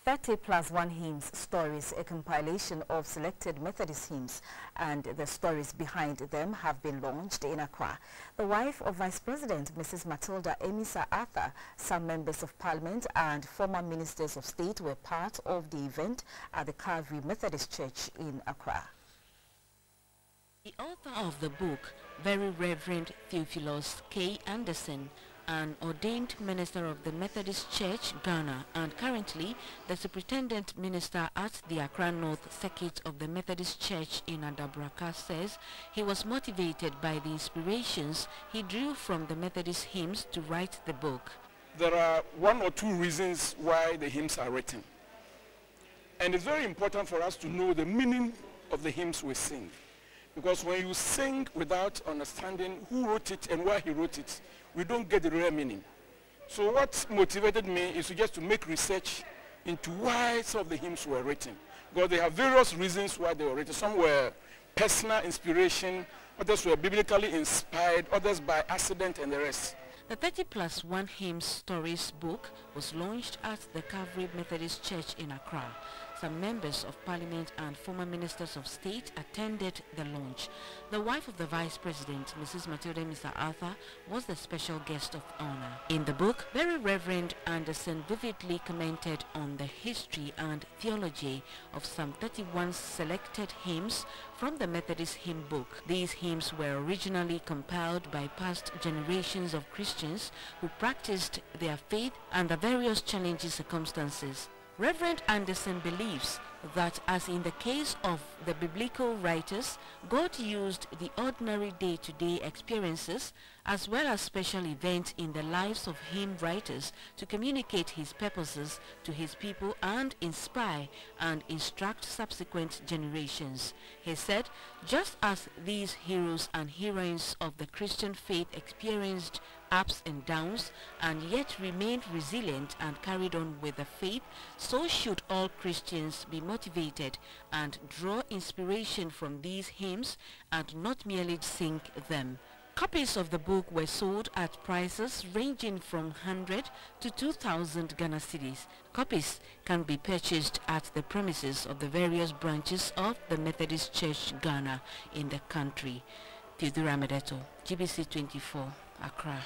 30+1 Hymns Stories, a compilation of selected Methodist hymns and the stories behind them, have been launched in Accra. The wife of Vice President Mrs. Matilda Amissah-Arthur, some members of Parliament and former ministers of state were part of the event at the Calvary Methodist Church in Accra. The author of the book, Very Reverend Theophilus K. Anderson, an ordained minister of the Methodist Church, Ghana, and currently the superintendent minister at the Accra North Circuit of the Methodist Church in Adabraka, says he was motivated by the inspirations he drew from the Methodist hymns to write the book. There are one or two reasons why the hymns are written. And it's very important for us to know the meaning of the hymns we sing. Because when you sing without understanding who wrote it and why he wrote it, we don't get the real meaning. So what motivated me is to make research into why some of the hymns were written. Because they have various reasons why they were written. Some were personal inspiration, others were biblically inspired, others by accident, and the rest. The 30+1 Hymns Stories book was launched at the Calvary Methodist Church in Accra. Some members of Parliament and former ministers of state attended the launch. The wife of the Vice President, Mrs. Matilda Amissah-Arthur, was the special guest of honor. In the book, Very Reverend Anderson vividly commented on the history and theology of some 31 selected hymns from the Methodist hymn book. These hymns were originally compiled by past generations of Christians who practiced their faith under various challenging circumstances. Reverend Anderson believes that, as in the case of the biblical writers, God used the ordinary day-to-day experiences as well as special events in the lives of hymn writers to communicate his purposes to his people and inspire and instruct subsequent generations. He said, just as these heroes and heroines of the Christian faith experienced ups and downs and yet remained resilient and carried on with the faith, so should all Christians be motivated and draw inspiration from these hymns and not merely sing them. Copies of the book were sold at prices ranging from 100 to 2,000 Ghana cedis. Copies can be purchased at the premises of the various branches of the Methodist Church Ghana in the country. Theodora Medeto, GBC 24, Accra.